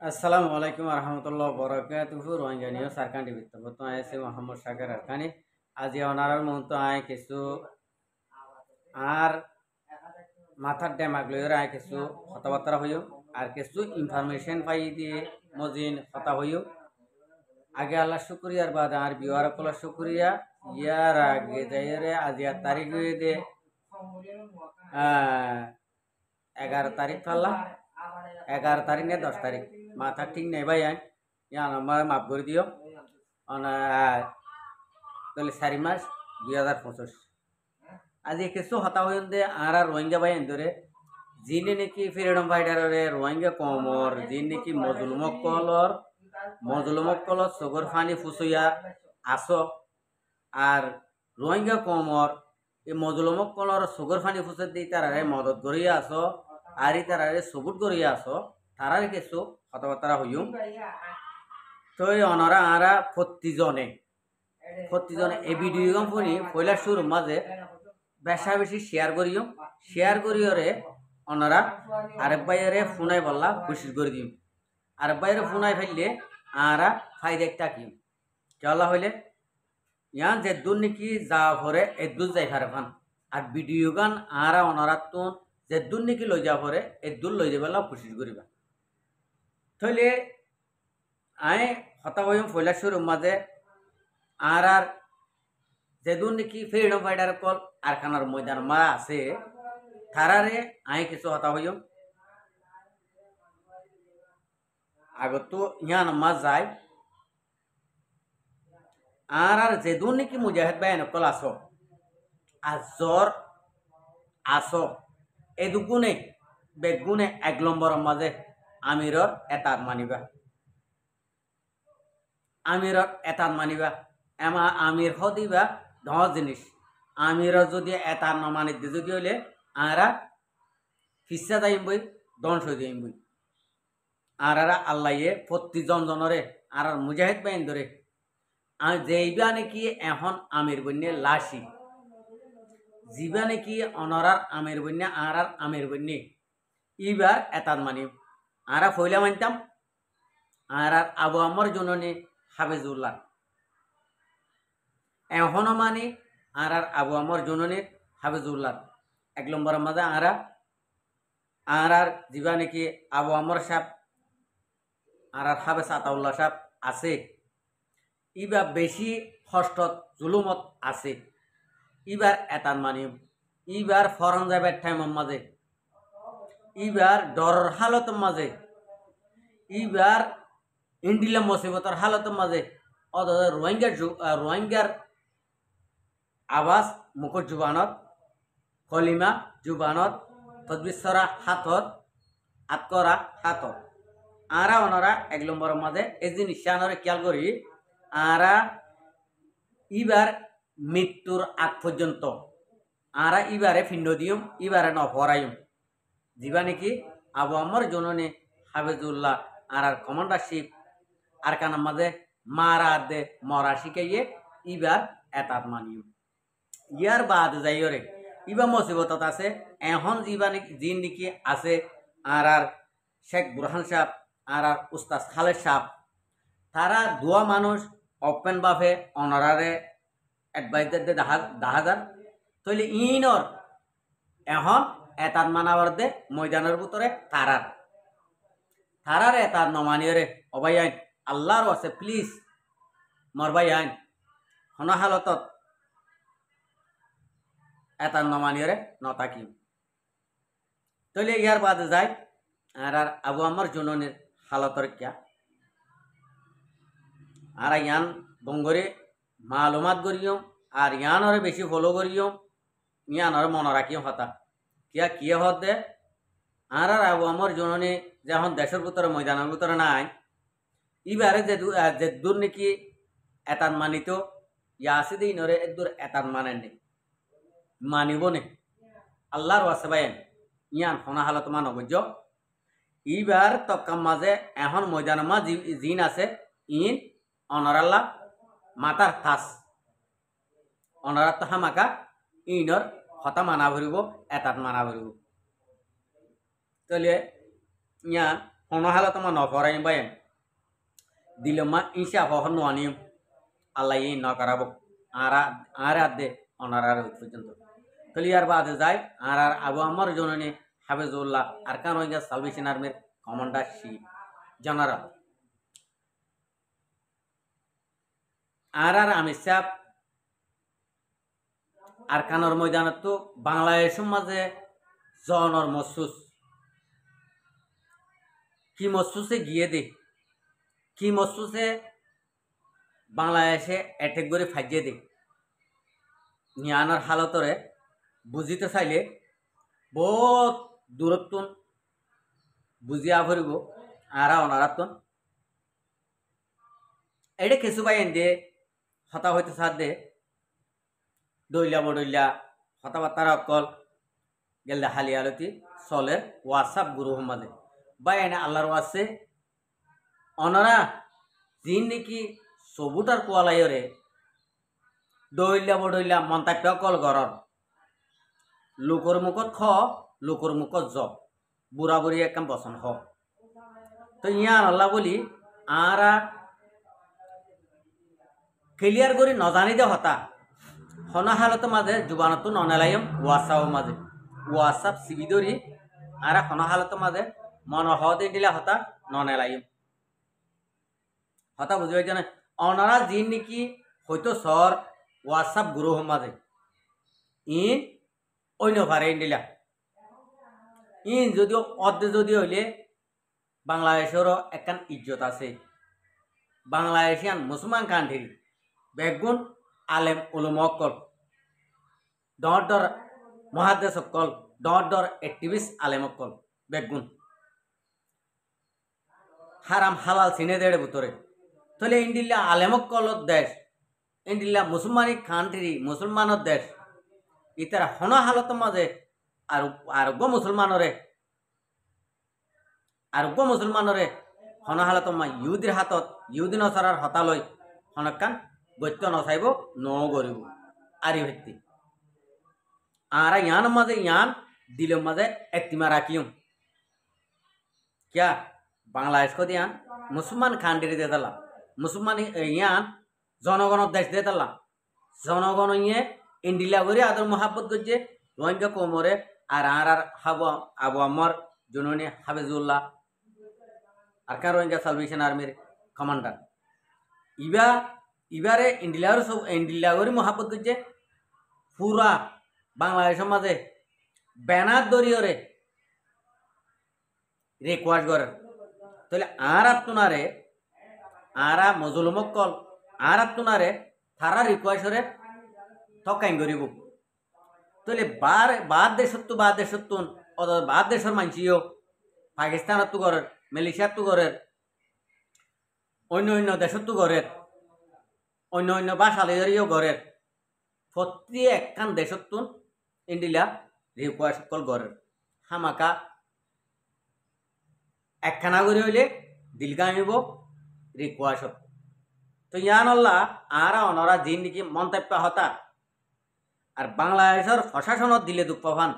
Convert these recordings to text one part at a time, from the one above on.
আসসালামু আলাইকুম রহমতুল্লাহ বরকাতুহু রোহিঙ্গা নিয়ে সারকান টিভি তো আইসি মোহাম্মদ সাকের আরকানি আজি অনারার মুহূর্ত আয় কিছু আর মাথার ড্যামাগ লইয়ের আয় কিছু কথাবার্তা হইও আর কিছু ইনফরমেশন পাই দিয়ে মজিন কথা হইও আগে আল্লাহ শুক্রিয়ার বাদ আর বিওয়ার কলা শুক্রিয়া ইয়ার আগে যাইরে আজি আর তারিখ হয়ে দে 11 তারিখ পাল্লা 11 তারিখ না 10 তারিখ মাথা ঠিক নেই ভাই ইয়ান আমার মাফ করে দিও তাহলে 4 মাস 2025 আজি কিছু হতা হইন দে আর রোহিঙ্গা ভাই ধরে যিনি নাকি ফ্রিডম ফাইটারের রোহিঙ্গা কমর যিনি নাকি মজলুমকলর চকুর ফানি ফুসইয়া আস আর রোহিঙ্গা কমর এই মজলুমকলর চকুর ফানি ফুসে দিয়ে তারারে মদত করিয়া আস আর তারারে সবুট করিয়া আস তারারে কিছু কথাবার্তা হইম তো অনারা আরা প্রতিজনে এই ভিডিও কোম্পানি পয়লা শুরুর মাঝে বেশি শেয়ার করিওরে ওনারা আরেক বাইরে ফোনাই বললা খুশি করে দিম আরেক বাইরে ফোনাই ফেললে আরা ফাইদা কি কেলা হইলে ইয়ান যে দূর নাকি যা ভরে এ দূর যাই ফারে ফান আর ভিডিও গান আরা ওনারা তো যে দূর নাকি লই যা ভরে এ দূর লই যাবে খুশি করিবা তাহলে আয় হতা হইম পয়লা শুরুর মাঝে আর যেদুন নাকি ফ্রিডম ফাইটার কল আরখানার ময়দান মা আছে তারারে আই কিছু হতা হইম আগত ইয়ান মা যায় আর যেদুন নাকি মুজাহিদ বাইন কল আসো আজর আসো এই দুগুণে বেগুনে 1 নম্বরের মাঝে আমিরর এতার মানিবা এমা আমির হদিবা 10 জিনিস আমির যদি এতার নমানি যদি হইলে আরা ফিসা যাইম বই দংশ দিম বই আর আল্লাহে প্রতিজন জনরে আর মুজাহিদ বাইন ধরে যেইবা নাকি এখন আমির বন্যে লাশি যিবা নাকি অনরার আমির বন্যে আর আমির বন্যে ইবার এতার মানি আরা ফইলা মানতাম আর আবু আমর জননী হাফিজুল্লাহ এখনো মানে আর আবু আমর জননীর হাফিজুল্লাহ 1 নম্বরের মাঝে আর যিবা নাকি আবু আমর সাহেব আর হাফেজ আতাউল্লাহ সাহেব আছে ইবা বেশি হস্তত জুলুমত আছে ইবার এতান মানি ইবার ফরন যাবার টাইমের মাঝে ইবার ডরের হালতের মাঝে ইবার ইন্ডিলা মুসিবতের হালতের মাঝে রোহিঙ্গার আবাস মুখর জুবানত কলিমা জুবানত তদবিসরা হাতত আতকরা হাতত আরা ওনারা 1 নম্বরের মাঝে এই জিনিস আনরে খেয়াল করি আরা ইবার মৃত্যুর আগ পর্যন্ত আরা ইবারে ফিন্ড দিম ইবারে নফরাইম যিবা নাকি আবু আমর জননী হাফিজুল্লাহ আর কমান্ডারশিপ আর কানার মাঝে মারা দে মরা শিখাইয়ে ইবার এতাত মানিও ইয়ার বাদ যাইরে ইবা মুসিবতত আছে এখন যিবা নাকি যিন নাকি আছে আর শেখ বুরহান সাহেব আর উস্তাদ খালেদ সাহেব তারা দুয়া মানুষ ওপেন বাফে অনারারে অ্যাডভাইজার দে দেখা যান তাহলে ইনর এখন এতাত মানাবার দে ময়দানের ভিতরে তারার এতাত নমানিয়রে অবাই আইন আল্লাহর আছে প্লিজ মরবাই আইন হন হালতত এতার নমানিয়রে নতাকিম তাহলে ইয়ার বাদে যায় আর আবু আমর জননীর হালতর কিয়া আর ইয়ান বঙ্গরে মালুমাত করিও আর ইয়ানরে বেশি ফলো করিও ইয়ানরে মনে রাখিও হতা কিয়া হত দে আর আবু আমর জননী যখন দেশের ভিতরে ময়দানের ভিতরে নাই ইবারে যে দূর নাকি এতান মানিত ইয়াসি দিই নরে দূর এতান মানেন নি মানিব নে আল্লাহর ওয়াসে বাইন ইয়ান হনা হালত মানব ইবার তক্কাম মাঝে এখন ময়দান মা জিন আছে ইন অনরাল্লাহ মাতার থাস অনরাত তো হামাকা ইনর হতা মানা ভরিব এতাত মানা ভরিব তাহলে ইয়ান হনহালা তোমার নফরাই বাইন দিলমা ইনশা হহন নোয়ানিম আল্লাহ এই ন করাবো আর আদে অনারার পর্যন্ত ক্লিয়ার বাদে যায় আর আবু আমার জননী হাফেজুল্লাহ আরকান রোহিঙ্গা সালভেশন আর্মির কমান্ডারশিপ জেনারেল আর আমির সাহেব আরকানোর ময়দানত তো বাংলাদেশের মাঝে জনর মসুস কি মসুসে গিয়ে দে কি মসুসে বাংলাদেশে অ্যাটেক করে ফাইজিয়ে দে নিয়ানোর হালতরে বুঝিতে চাইলে বহুত দূরত্বন বুঝিয়া ভরিব আর অনারাতন এটা কিছু পাই এনে হতা হইতে সাথ দে দইলা বডইলা কথাবার্তা অকল গেলে হালি আলতি চলে হোয়াটসঅ্যাপ গ্রুপ মাঝে বা এনে আল্লাহর ওয়াসে অনারা যিন নাকি সবুটার কোয়ালাইরে দইলা বডইলা মন্তব্য কল ঘরর লোকর মুখত খ লোকর মুখত জ বুড়া বুড়ি একদম বসন হ তো ইয়ার আল্লাহ বলি আর ক্লিয়ার করে নজানি দে হতা হনহালত মাঝে জুবানত ননেলাইম ওয়াসাও মাঝে ওয়াসাপ সিবিদরি আর হনহালত মাঝে মন হদে দিলা হতা ননেলাইম হতা বুঝবে জানে অনারা যিন নাকি হয়তো সর ওয়াসাপ গ্রুপ মাঝে ইন অন্য ভারে দিলা ইন যদিও অর্ধে যদি হইলে বাংলাদেশেরও একখান ইজ্জত আছে বাংলাদেশিয়ান মুসলমান কান্ট্রি বেগুন আলেম উলুমকল ডর মহাদেশকল ডর এক্টিভিস্ট আলেমকল বেগুন হারাম হালাল চিনে দেড়ে ভিতরে তাহলে ইন্ডিল্লা আলেমকলত দেশ ইন্ডিল্লা মুসলমানি কান্ট্রি মুসলমানের দেশ ইতারা হন হালত মাঝে আরোগ্য মুসলমানরে হন হালত মা ইহুদির হাতত ইহুদি নচরার হতালৈ হনকান গত্য নচাইব ন গরিব আরি ভিত্তি আর ইয়ান মাঝে ইয়ান দিলের মাঝে একটিমা রাখিম क्या बांग्लादेश को दियान मुसलमान खांडीरी दे दला मुसलमान यान जनगण देश दे दला जनगण ये इंडिला गरी आदर मोहब्बत गजे रोहिंग्या कोमरे আর হাবু আবু আমার জুনুনি হাফিজুল্লাহ আরকান রোহিঙ্গা সালভেশন আর্মির কমান্ডার ইবারে ইন্ডিলা গরি মোহাব্বত গজে পুরা বাংলাদেশের মাঝে ব্যানার দরিয়রে রিকোয়েস্ট করে তাহলে আর আপনারে আরা মজলুমকল আর আপনারে তারা রিকোয়েস্টরে তকাইন করিব তাহলে বাদ দেশত্তুন বাদ দেশের মানসিও পাকিস্তানত গড়ের মালয়েশিয়াত গড়ের অন্য দেশত্তু গড়ের অন্য ভাষালেও গড়ের প্রতি একখান দেশত্তুন ইন্ডিলা রিকোয়েস্ট কল গড়ের হামাকা একখানা করে হইলে দিলগামিব রিকোয়েস্ট তো ইয়ান আল্লাহ আর অনরা যিন নাকি মন্তব্য হতা আর বাংলাদেশের প্রশাসনত দিলে দুঃখ পাবান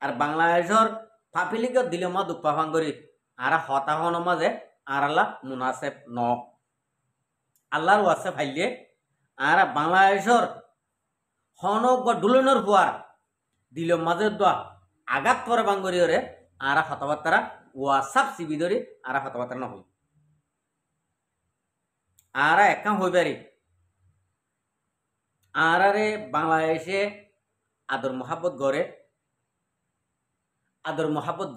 আর বাংলাদেশের পাপিলিকত দিলে মা দুঃখ পাবান করি আর হতাহন মাঝে আর আল্লাহ মুনাসেব ন আল্লাহর ওয়াসে ফাইলে আর বাংলাদেশের হনক বা ডুলনের হুয়ার দিল মাঝে দোয়া আঘাত করে বাঙ্গরি ওরে আর হতাবার্তারা ওয়াসাপ সিবি ধরে আর হতাবার্তা না হই আর একখান হই পারি আর বাংলাদেশে আদর মোহাব্বত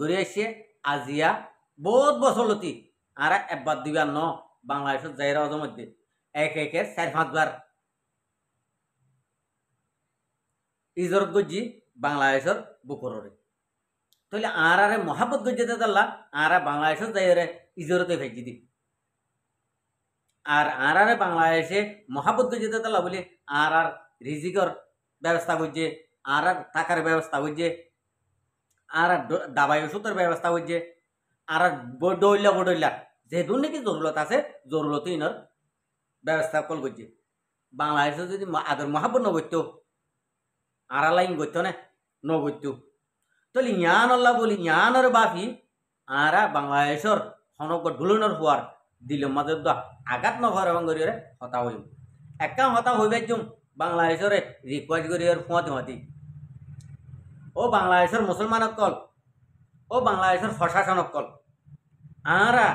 গড়ে আসছে আজিয়া বহুত বছর লতি আর একবার দুইবার ন বাংলাদেশের জায়গা অজর মধ্যে একের 4-5 বার ইজরত গজি বাংলাদেশের বুকরে তাহলে আর মহাব্বত গজ্জাতে দাল্লা আর বাংলাদেশের জায়গায় ইজরতে ভেজি দি আর বাংলাদেশে মহাব্বত গজ্জাতে দাল্লা বলে আর রিজিকর ব্যবস্থা করছে আর টাকার ব্যবস্থা করছে আর দাবাই ওষুধের ব্যবস্থা করছে আর বডইলা যেহেতু নাকি জরুরত আছে জরুরত ইনর ব্যবস্থা কল করছে বাংলাদেশে যদি আদর মহাব্বত নগত্য আর লাইন করতো না নগত্য তাহলে ইয়ান আল্লাহ বলি ইয়ানর বাফি আরা বাংলাদেশর হনক ঢুলনের হওয়ার দিলের মাঝে আঘাত নভর এবং গরিয়রে হতা হইব একা হতা হইবে জুম বাংলাদেশরে রিকোয়েস্ট গরিয়র ফুঁয়াতি মাতি ও বাংলাদেশের মুসলমানক কল ও বাংলাদেশের প্রশাসনক কল আরা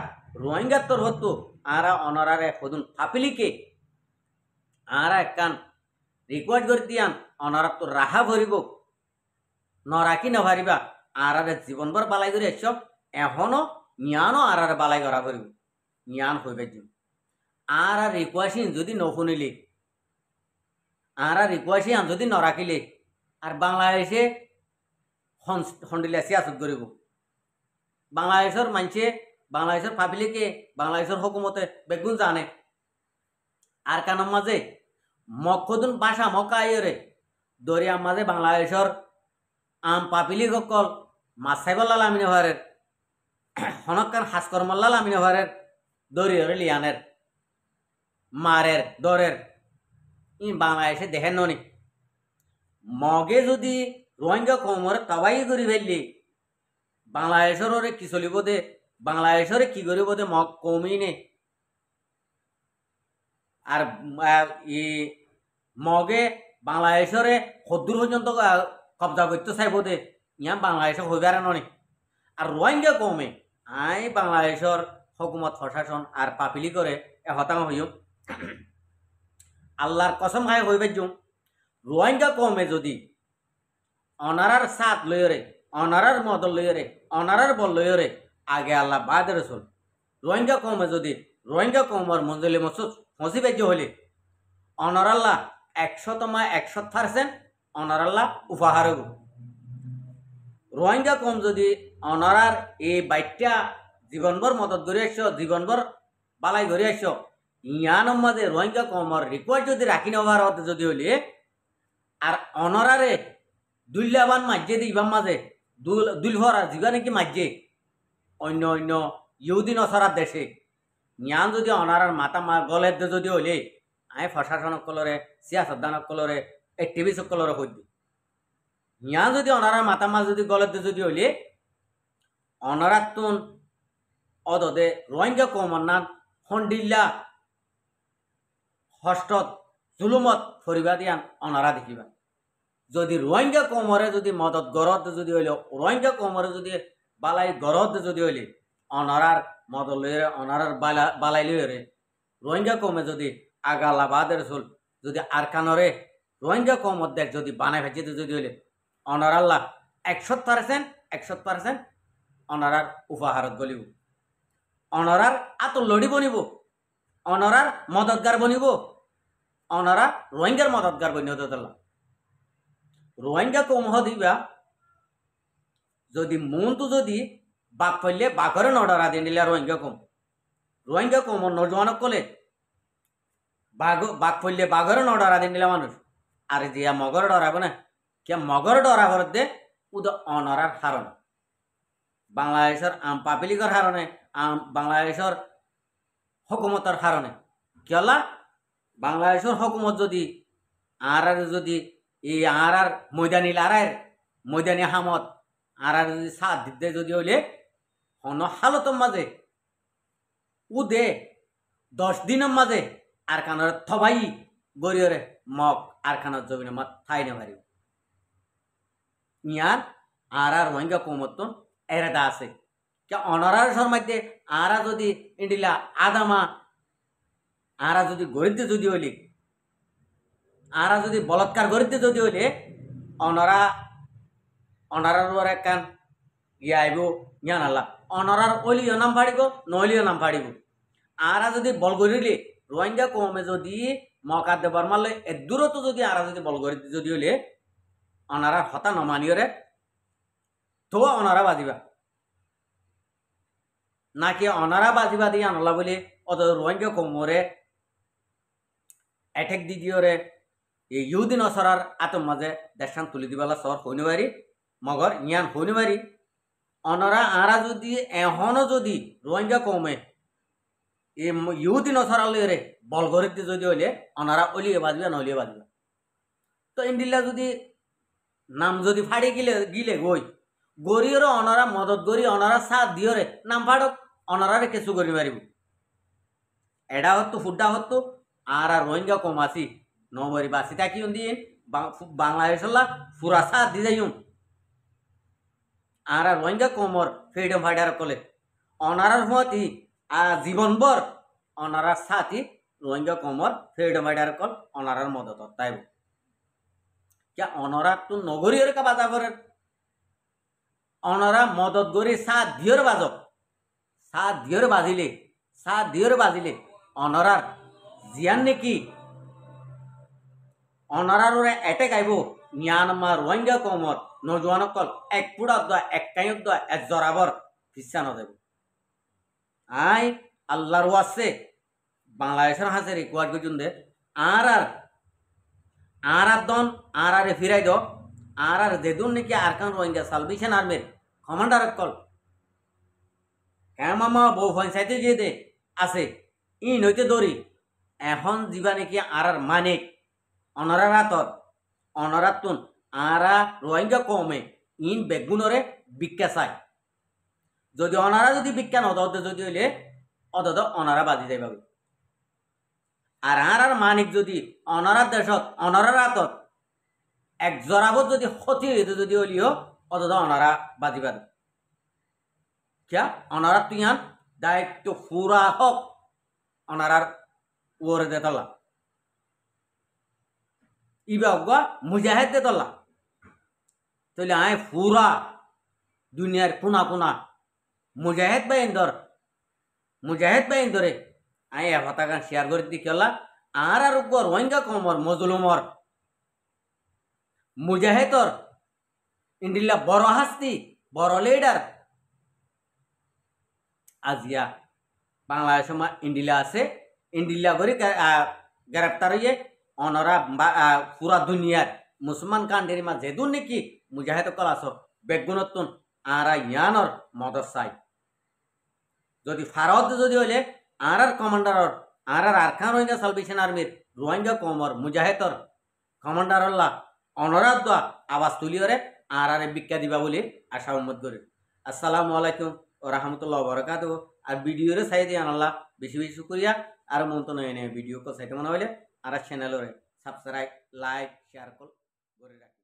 রোহিঙ্গার তোর হতো আরা অনারারে হদুন ফাপিলিকে আরা একান রিকোয়েস্ট করে দিয়ান অনারা তো রাহা ভরিব নরাকি নভারিবা আরারে জীবনভর বালাই করে এসব এখনো নিয়ানো আরারে বালাই করা করিব নিয়ান হইবে দিন আর রিকোয়েস্টিং যদি নশুনিলে আর রিকোয়েস্টিং যদি নরাখিলে আর বাংলাদেশে হন্ডিলে সিয়াসত করিব বাংলাদেশের মানুষে বাংলাদেশের পাবলিকে বাংলাদেশের হুকুমতে বেগুন জানে আর কানার মাঝে মক্ষদুন বাসা মক্কা আইরে দরিয়ার মাঝে বাংলাদেশের আম পাপিলি সকল মাছ সাইবল্লা লামিনে ভারের হনকান হাসকর্মল্লা লামিনে ভারের দরিয়রে লিয়ানের মারের দরের ই বাংলাদেশে দেখেন ননি মগে যদি রোহিঙ্গা কমরে তবাই করি ফেললি বাংলাদেশের কি চলিব দে বাংলাদেশের কি করিব দে মগ কমই নে আর ই মগে বাংলাদেশের সদ্দূর পর্যন্ত কবজা করতে চাইব দে ইয়া বাংলাদেশে হইবার ননি আর রোহিঙ্গা কমে আই বাংলাদেশের হুকুমত প্রশাসন আর পাপিলি করে হতাম হইম আল্লাহর কসম খাই হইবে জুম রোহিঙ্গা কমে যদি অনারার সাথ লইরে অনারার মদল লইরে অনারার বল লইরে আগে আল্লাহ বাদ রসুল রোহিঙ্গা কমে যদি রোহিঙ্গা কমর মঞ্জুলি মসুদ হসিবাজ্য হলে অনারাল্লাহ 100% অনারাল্লাহ উপহার হব রোহিঙ্গা কম যদি অনারার এই বাইটটা জীবনভর মদত করে আসছ জীবনভর বালাই করে আসছ ইয়ানোর মাঝে রোহিঙ্গা কমর রিকোয়েস্ট যদি রাখি নেওয়ার হতে যদি হলে আর অনরারে দুইলাবান মাঝে দিবার মাঝে দুলভরা যিবা নাকি মাঝে অন্য অন্য ইহুদি নসরার দেশে ইয়ান যদি অনারার মাথা গলের যদি হলে আই প্রশাসনসকলরে সিয়াসতদানসকলরে এক্টিভিস্টসকলরে সৈদ্য ইয়ান যদি অনারার মাথা মাছ যদি গলের যদি হলে অনারাতুন অদদে রোহিঙ্গা কমর নাম হন্ডিল্লা হষ্টত জুলুমত ফরিবা দিয়ান অনারা দেখিবা যদি রোহিঙ্গা কমরে যদি মদত গরত যদি হইলে রোহিঙ্গা কমরে যদি বালাই গরত যদি হইলে অনারার মদত লইরে অনারার বালাই লইরে রোহিঙ্গা কমে যদি আগালা বাদের চল যদি আরকানরে রোহিঙ্গা কমত দেখ যদি বানাই ভেজিতে যদি হইলে অনারাল্লাহ 100% অনারার উপহারত গলিব অনারার আত লড়ি বনিব অনারার মদতগার বনিব অনারা রোহিঙ্গার মদতগার বনিব রোহিঙ্গা কম দিবা যদি মনটো যদি বাঘ ফেললে বাঘরে নডরা দিয়ে নিলে রোহিঙ্গা কম নজওয়ানক কলে বাঘ ফেললে বাঘরে নডরা দিয়ে নিলে মানুষ আর দিয়া মগরে ডরাবো না কে মগরে ডরা ভরত দে উদ অনরার হারণ বাংলাদেশের আম পাপিলিকর হারণে বাংলাদেশের হুকুমতর হারণে কেলা বাংলাদেশের হুকুমত যদি আর যদি এই আর ময়দানি লারায়ের ময়দানি হামত আর যদি সাথ দিতে যদি হইলে হন হালতর মাঝে উ দে 10 দিনের মাঝে আর কানের থবাই গরিয়রে মগ আর কানের জমিনে মত ঠাই না পারিব ইয়ার আর রোহিঙ্গা কমতন এরাদা আছে কে অনারার মধ্যে আরা যদি ইন্ডিলা আদামা আরা যদি গরিতে যদি হইলে আরা যদি বলৎকার গরিতে যদি হইলে অনারার একখান ইয়ে আইব ইয়ান আল্লাহ অনারার অলিও নাম ফাড়িব নলিও নাম ফাড়িব আরা যদি বল করিলে রোহিঙ্গা কমে যদি মকা দেবার মারলে এর দূরত্ব যদি আরা যদি বল করিতে যদি হইলে অনারার হতা নমানিয়রে তো অনারা বাজিবা নাকি অনারা বাজিবা দিয়ে আনলা বলে অত রোহিঙ্গা কমরে অ্যাটেক দি দিওরে এই ইহুদি নসরার আতম মাঝে দেশান তুলি দিবালা সর হইনবারি মগর ইয়ান হইনবারি অনরা আরা যদি এখনো যদি রোহিঙ্গা কমে এই ইহুদি নসরা লইরে বল গরিতে যদি হইলে অনারা অলিয়ে বাজবে নলিয়ে বাজবে তো ইন্ডিল্লা যদি নাম যদি ফাড়ি গিলে গই গরিয়র অনরা মদত গরি অনরা সাথ দিয়রে নাম ফাড়ক অনরারে কিছু করি পারিব এডা হতো ফুড্ডা হতো আর রোহিঙ্গা কম আসি নমরি বাসি থাকি দিন বাংলাদেশলা ফুরা সাথ দি যাইম আর রোহিঙ্গা কমর ফ্রিডম ফাইটার কলে অনারার মতি জীবনভর অনারার সাথী রোহিঙ্গা কমর ফ্রিডম ফাইটার কল অনারার মদত তাই क्या অনরা তো নগরীয় কা বাজা করে অনরা মদত গরি সাথ দিয়র বাজক সাথ দিয়র বাজিলে অনরার জিয়ান নেকি অনরার ওরে এটেক আইব মিয়ানমার রোহিঙ্গা কমর নজওয়ানকল এক পুরা দা এক কায়ক দা এক জরাবর ফিসানো দেব আই আল্লাহর ওয়াসে বাংলাদেশের হাসে রিকোয়ার্ড করছুন দে আর দন আরে ফিরাই দ আর যেদুন নাকি আরকান রোহিঙ্গা সালভেশন আর্মির কমান্ডার কল মামা বউ পঞ্চায়েতে যে দে আছে ই নইতে দৌড়ি এখন যা নাকি আর মানিক অনরা রাতর অনরাতুন আরা রোহিঙ্গা কমে ইন বেগুনরে বিক্ষা চাই যদি অনারা যদি বিক্ষা নদ যদি হইলে অদদ অনারা বাজি যাইবা আর মানিক যদি অনারার দেশত অনারার হাতত এক জরাবত যদি ক্ষতি হইতে যদি হলিও অদদ অনারা বাজিবাদ কিয়া অনারা তুইয়ান দায়িত্ব পুরা হক অনারার ওরে দেতলা ইবা অজ্ঞা মুজাহিদ দেতলা তাহলে আয় পুরা দুনিয়ার পুনা পুনা মুজাহিদ বাইন্দরে আই হতাকান শেয়ার করে দি কেলা আর রোহিঙ্গা কমর মজলুমর মুজাহিদর ইন্ডিল্লা বড় হাস্তি বড় লিডার আজিয়া বাংলাদেশ ইন্ডিলা আছে ইন্ডিলা করে গ্রেপ্তার হয়ে অনরা পুরা দুনিয়ার মুসলমান কান্ডের মা যেদুন নাকি মুজাহিদ কল আস বেগুনতুন আর ইয়ানর মদত চাই যদি ফারত যদি হইলে আর কমান্ডারর আর আরকান রোহিঙ্গা সালভেশন আর্মির রোহিঙ্গা কমর মুজাহিদর কমান্ডারল্লা অনরাদ দোয়া আওয়াজ তুলিওরে আর বিক্ষা দিবা বলে আশা উম্মত করে আসসালামু আলাইকুম ও রহমতুল্লাহ বরকাত আর ভিডিওরে চাই দিয়ে আনাল্লাহ বেশি বেশি শুক্রিয়া আর মন তো নয় ভিডিও কো চাইতে মনে হইলে আর চ্যানেলরে সাবস্ক্রাইব লাইক শেয়ার করে রাখ